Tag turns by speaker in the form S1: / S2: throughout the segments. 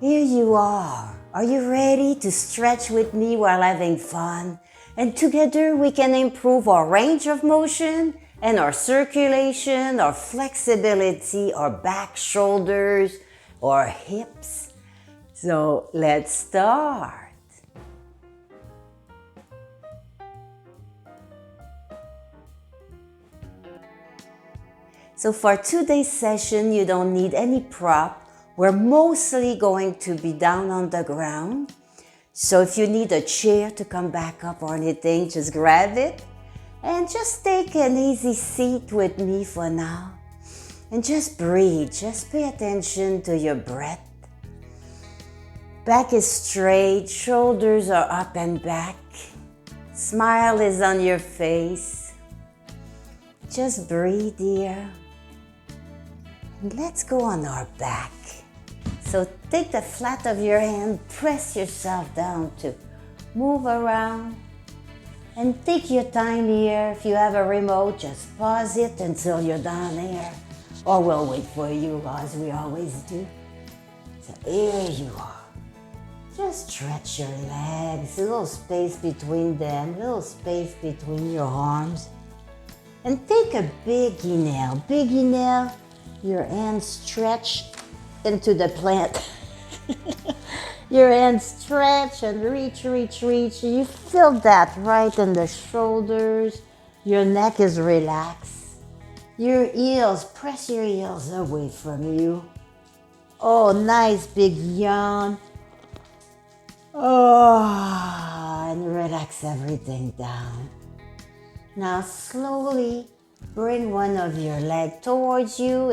S1: Here you are. Are you ready to stretch with me while having fun? And together we can improve our range of motion and our circulation, our flexibility, our back, shoulders, our hips. So let's start. So for today's session, you don't need any prop. We're mostly going to be down on the ground. So if you need a chair to come back up or anything, just grab it. And just take an easy seat with me for now. And just breathe. Just pay attention to your breath. Back is straight. Shoulders are up and back. Smile is on your face. Just breathe here. And let's go on our back. So take the flat of your hand, press yourself down to move around. And take your time here. If you have a remote, just pause it until you're down here. Or we'll wait for you as we always do. So here you are. Just stretch your legs, a little space between them, a little space between your arms. And take a big inhale. Big inhale, your hands stretch into the plant. Your hands stretch and reach, reach, reach. You feel that right in the shoulders. Your neck is relaxed. Your heels, press your heels away from you. Oh, nice big yawn. Oh, and relax everything down. Now slowly bring one of your legs towards you.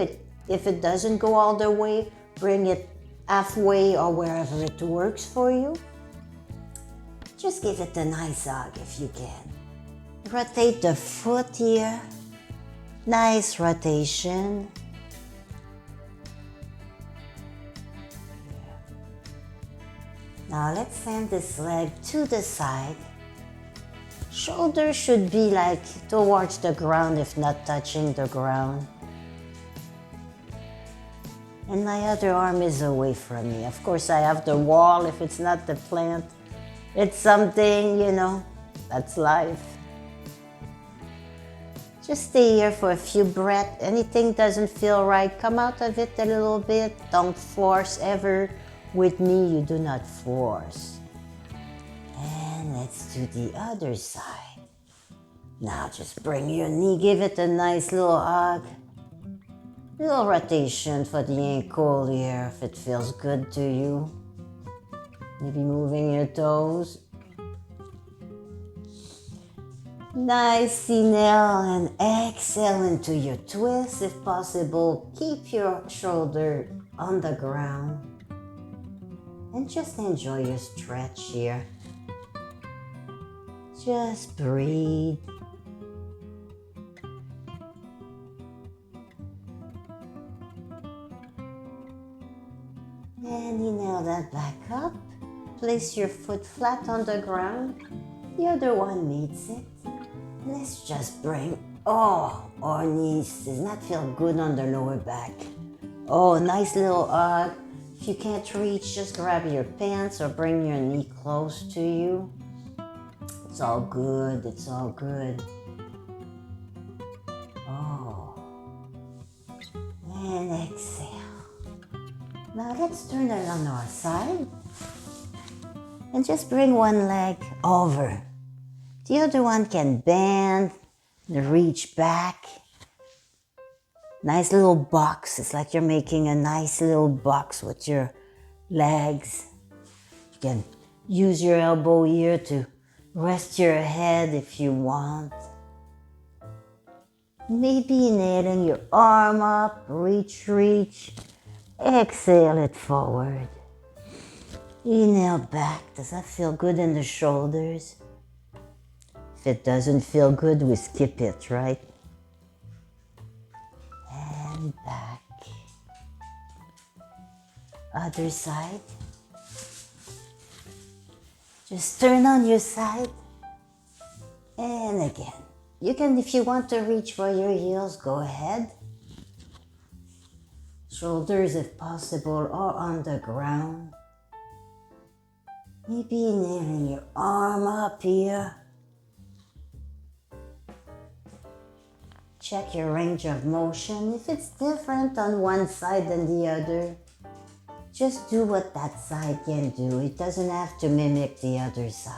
S1: If it doesn't go all the way, bring it halfway or wherever it works for you. Just give it a nice hug if you can. Rotate the foot here. Nice rotation. Now let's send this leg to the side. Shoulders should be like towards the ground if not touching the ground. And my other arm is away from me. Of course, I have the wall. If it's not the plant, it's something, that's life. Just stay here for a few breaths. Anything doesn't feel right, come out of it a little bit. Don't force ever. With me, you do not force. And let's do the other side. Now just bring your knee, give it a nice little hug. Little rotation for the ankle here if it feels good to you. Maybe moving your toes. Nice inhale and exhale into your twist. If possible, keep your shoulder on the ground. And just enjoy your stretch here. Just breathe. And inhale that back up. Place your foot flat on the ground. The other one meets it. Let's just bring, our knees does not feel good on the lower back. Oh, nice little hug. If you can't reach, just grab your pants or bring your knee close to you. It's all good, it's all good. Oh. And exhale. Now let's turn it on our side. And just bring one leg over. The other one can bend, reach back. Nice little box. It's like you're making a nice little box with your legs. You can use your elbow here to rest your head if you want. Maybe inhaling your arm up, reach, reach. Exhale it forward. Inhale back. Does that feel good in the shoulders? If it doesn't feel good, we skip it, right? And back. Other side. Just turn on your side. And again. You can, if you want to reach for your heels, go ahead. Shoulders, if possible, are on the ground. Maybe inhaling your arm up here. Check your range of motion. If it's different on one side than the other, just do what that side can do. It doesn't have to mimic the other side.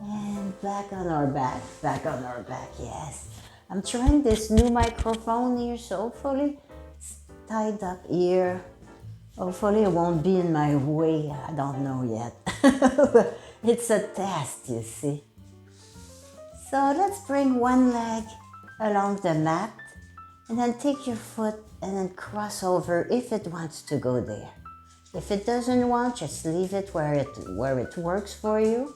S1: And back on our back, yes. I'm trying this new microphone here, so hopefully it's tied up here. Hopefully it won't be in my way. I don't know yet. It's a test, you see. So let's bring one leg along the mat and then take your foot and then cross over if it wants to go there. If it doesn't want, just leave it where it works for you.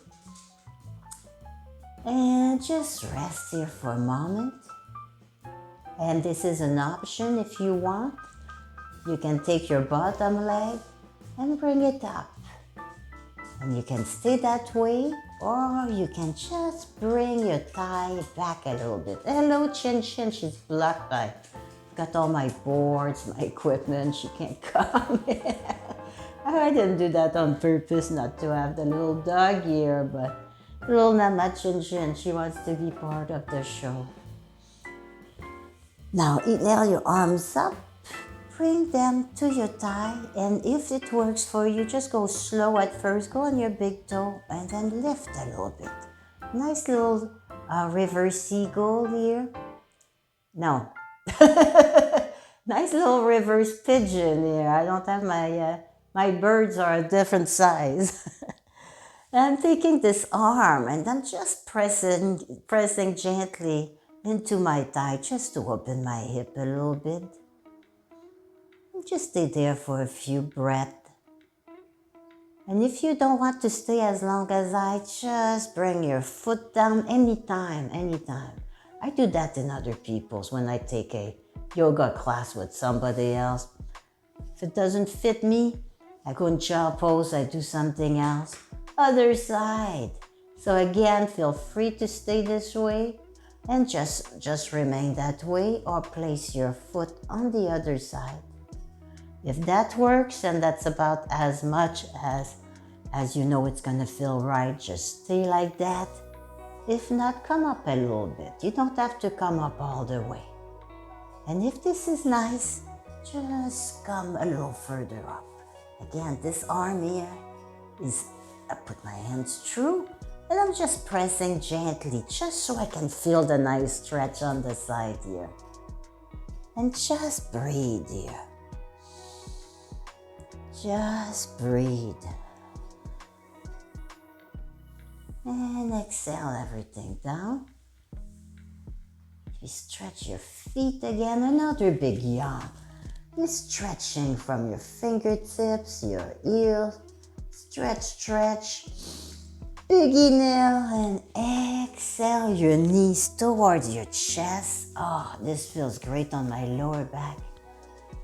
S1: And just rest here for a moment. And this is an option if you want. You can take your bottom leg and bring it up. And you can stay that way, or you can just bring your thigh back a little bit. Hello, Chin Chin. She's blocked by, got all my boards, my equipment. She can't come. I didn't do that on purpose, not to have the little dog here, but little Nama Chin Chin, she wants to be part of the show. Now, inhale your arms up. Bring them to your thigh, and if it works for you, just go slow at first. Go on your big toe and then lift a little bit. Nice little reverse seagull here. No. Nice little reverse pigeon here. I don't have my birds are a different size. I'm taking this arm and I'm just pressing gently into my thigh just to open my hip a little bit. Just stay there for a few breaths. And if you don't want to stay as long as I, just bring your foot down anytime. I do that in other people's when I take a yoga class with somebody else. If it doesn't fit me, I go in child pose, I do something else. Other side. So again, feel free to stay this way and just remain that way, or place your foot on the other side. If that works, and that's about as much as you know it's gonna feel right, just stay like that. If not, come up a little bit. You don't have to come up all the way. And if this is nice, just come a little further up. Again, this arm here is, I put my hands through, and I'm just pressing gently, just so I can feel the nice stretch on the side here. And just breathe here. Just breathe. And exhale everything down. You stretch your feet again, another big yawn. You're stretching from your fingertips, your heels. Stretch. Big inhale and exhale your knees towards your chest. Oh, this feels great on my lower back.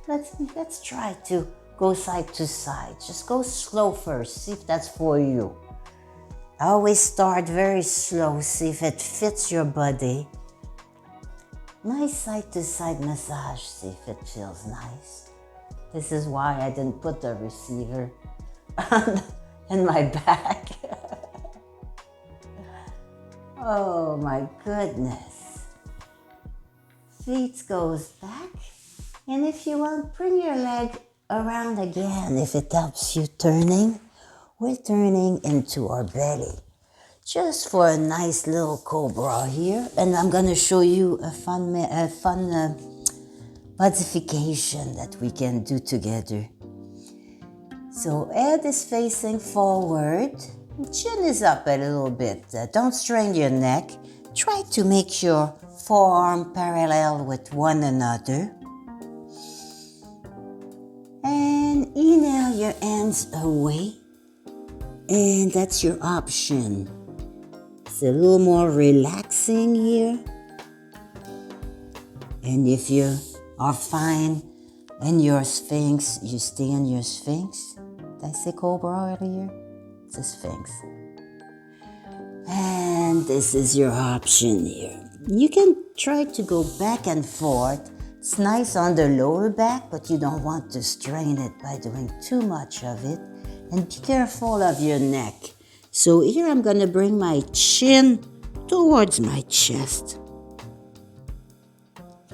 S1: Let's try to go side to side. Just go slow first. See if that's for you. Always start very slow. See if it fits your body. Nice side to side massage. See if it feels nice. This is why I didn't put the receiver in my back. Oh my goodness. Feet goes back. And if you want, bring your leg around again. If it helps you turning, we're turning into our belly. Just for a nice little cobra here. And I'm going to show you a fun modification that we can do together. So head is facing forward. Chin is up a little bit. Don't strain your neck. Try to make your forearm parallel with one another. And inhale your hands away. And that's your option. It's a little more relaxing here. And if you are fine in your Sphinx, you stay in your Sphinx. Did I say cobra earlier? It's a Sphinx. And this is your option here. You can try to go back and forth. It's nice on the lower back, but you don't want to strain it by doing too much of it. And be careful of your neck. So here I'm going to bring my chin towards my chest.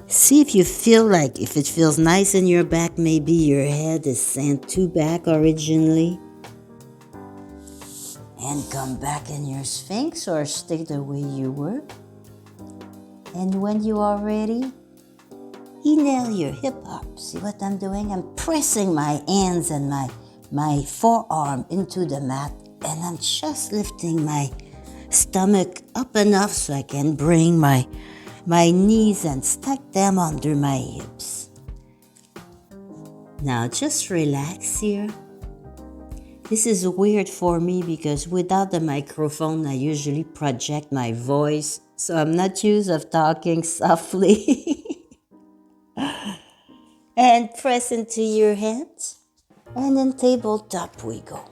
S1: See if you feel like, if it feels nice in your back, maybe your head is sent too back originally. And come back in your Sphinx or stay the way you were. And when you are ready, inhale your hip up. See what I'm doing? I'm pressing my hands and my forearm into the mat, and I'm just lifting my stomach up enough so I can bring my knees and stack them under my hips. Now just relax here. This is weird for me because without the microphone, I usually project my voice, so I'm not used of talking softly. And press into your hands. And then tabletop we go.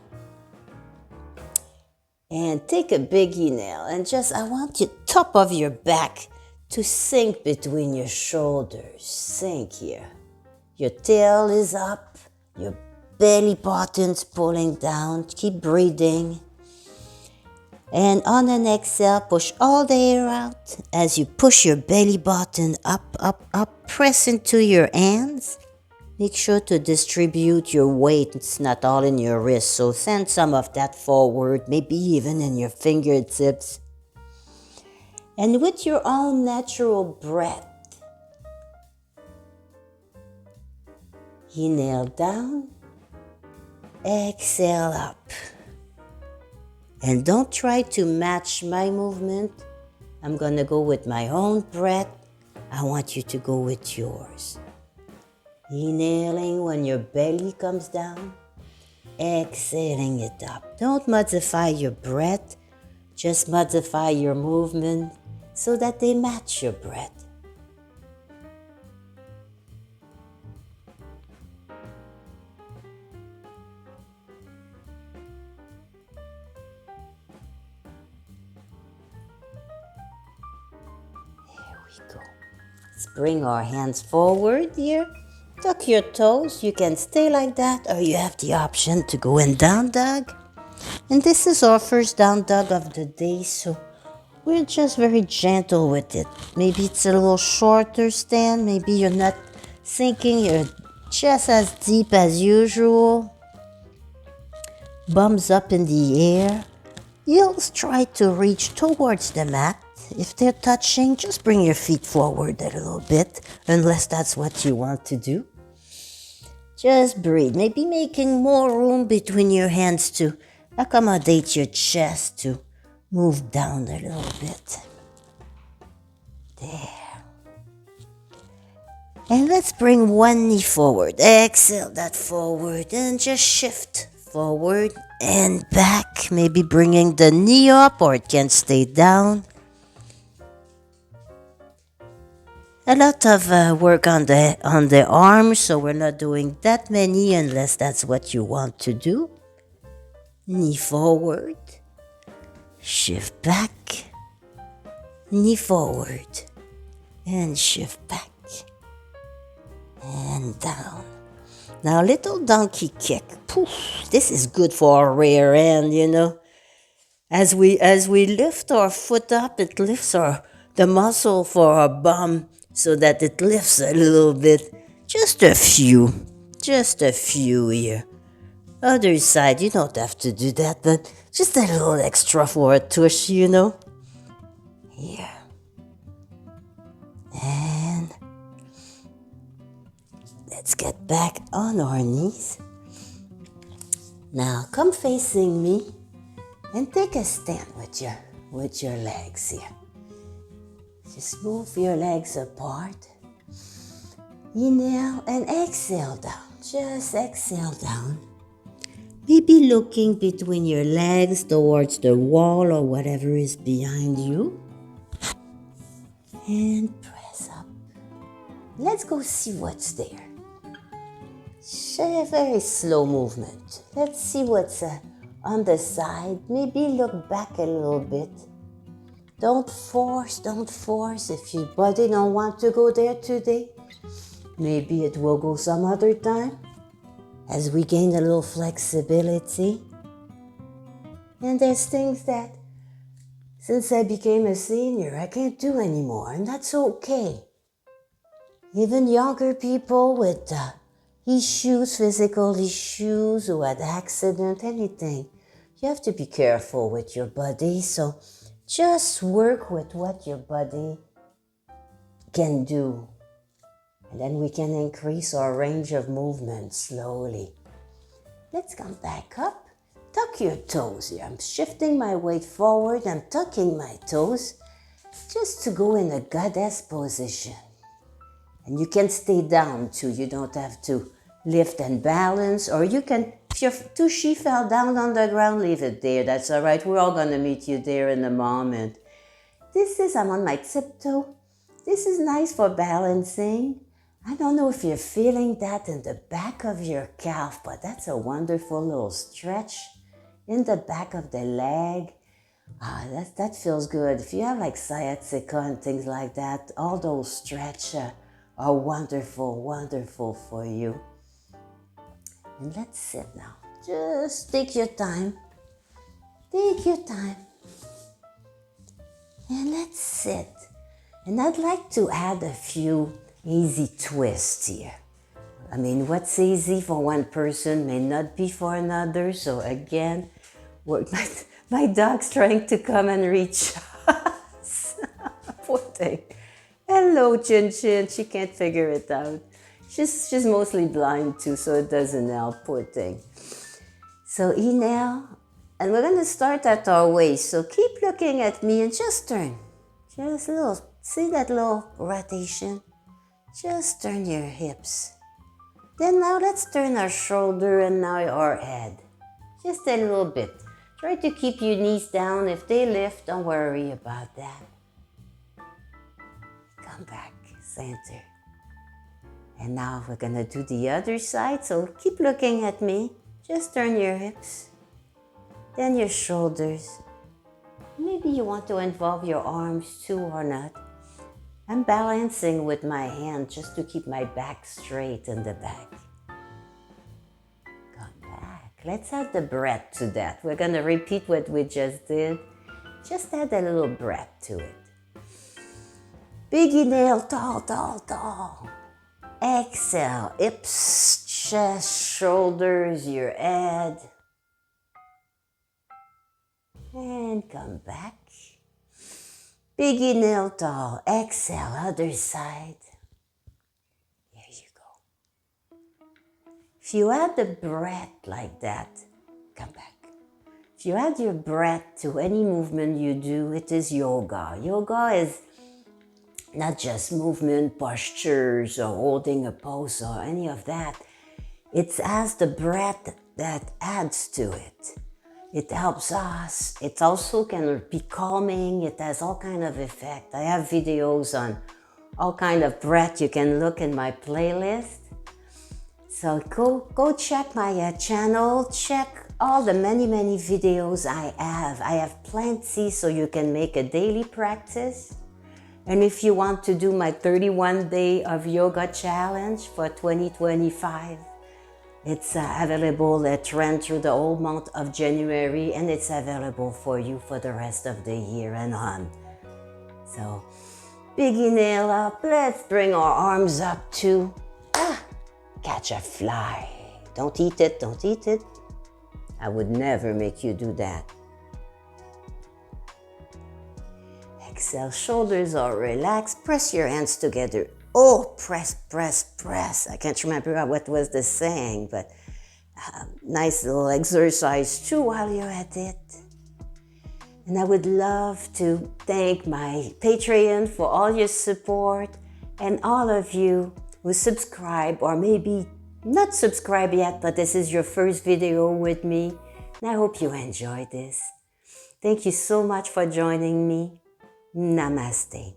S1: And take a big inhale and I want the top of your back to sink between your shoulders. Sink here. Your tail is up, your belly button's pulling down. Keep breathing. And on an exhale, push all the air out. As you push your belly button up, up, up, press into your hands. Make sure to distribute your weight. It's not all in your wrist, so send some of that forward, maybe even in your fingertips. And with your own natural breath, inhale down, exhale up. And don't try to match my movement. I'm going to go with my own breath. I want you to go with yours. Inhaling when your belly comes down, exhaling it up. Don't modify your breath, just modify your movement so that they match your breath. There we go. Let's bring our hands forward here. Tuck your toes. You can stay like that, or you have the option to go in down dog. And this is our first down dog of the day, so we're just very gentle with it. Maybe it's a little shorter stand. Maybe you're not sinking your chest as deep as usual. Bums up in the air. Heels try to reach towards the mat. If they're touching, just bring your feet forward a little bit, unless that's what you want to do. Just breathe. Maybe making more room between your hands to accommodate your chest to move down a little bit. There. And let's bring one knee forward. Exhale that forward and just shift forward and back. Maybe bringing the knee up, or it can stay down. A lot of work on the arms, so we're not doing that many unless that's what you want to do. Knee forward, shift back, knee forward, and shift back, and down. Now little donkey kick. Poof, this is good for our rear end, you know. As we lift our foot up, it lifts the muscle for our bum, so that it lifts a little bit. Just a few here. Other side, you don't have to do that, but just a little extra for a tush, you know. Here. And let's get back on our knees. Now come facing me and take a stand with your legs here. Just move your legs apart. Inhale and exhale down. Just exhale down. Maybe looking between your legs towards the wall or whatever is behind you. And press up. Let's go see what's there. Very slow movement. Let's see what's on the side. Maybe look back a little bit. Don't force if your body don't want to go there today. maybe it will go some other time as we gain a little flexibility. And there's things that, since I became a senior, I can't do anymore, and that's okay. Even younger people with issues, physical issues, who had accident, anything, you have to be careful with your body. So just work with what your body can do. And then we can increase our range of movement slowly. Let's come back up. Tuck your toes here. I'm shifting my weight forward. I'm tucking my toes just to go in a goddess position. And you can stay down too. You don't have to lift and balance. Or you can, if your tushy fell down on the ground, leave it there. That's all right. We're all going to meet you there in a moment. I'm on my tiptoe. This is nice for balancing. I don't know if you're feeling that in the back of your calf, but that's a wonderful little stretch in the back of the leg. That feels good. If you have like sciatica and things like that, all those stretch are wonderful, wonderful for you. And let's sit now. Just take your time. Take your time. And let's sit. And I'd like to add a few easy twists here. I mean, what's easy for one person may not be for another. So again, my dog's trying to come and reach us. Poor thing. Hello, Chin Chin. She can't figure it out. She's mostly blind too, so it doesn't help. Poor thing. So inhale, and we're going to start at our waist. So keep looking at me and just turn. Just a little. See that little rotation? Just turn your hips. Then now let's turn our shoulder and now our head. Just a little bit. Try to keep your knees down. If they lift, don't worry about that. Come back, center. And now we're going to do the other side. So keep looking at me. Just turn your hips. Then your shoulders. Maybe you want to involve your arms too or not. I'm balancing with my hand just to keep my back straight in the back. Come back. Let's add the breath to that. We're going to repeat what we just did. Just add a little breath to it. Big inhale, tall, tall, tall. Exhale, hips, chest, shoulders, your head. And come back. Big inhale, tall. Exhale, other side. Here you go. If you add the breath like that, come back. If you add your breath to any movement you do, it is yoga. Yoga is not just movement, postures, or holding a pose, or any of that. It's as the breath that adds to it. It helps us. It also can be calming. It has all kind of effect. I have videos on all kind of breath. You can look in my playlist. So go check my channel. Check all the many videos I have. I have plenty so you can make a daily practice. And if you want to do my 31-day of yoga challenge for 2025, it's available. It ran through the whole month of January, and it's available for you for the rest of the year and on. So, big inhale up. Let's bring our arms up to catch a fly. Don't eat it, don't eat it. I would never make you do that. Exhale, shoulders are relaxed. Press your hands together. Oh, press, press, press. I can't remember what was the saying, but nice little exercise too while you're at it. And I would love to thank my Patreon for all your support and all of you who subscribe or maybe not subscribe yet, but this is your first video with me. And I hope you enjoyed this. Thank you so much for joining me. Namaste.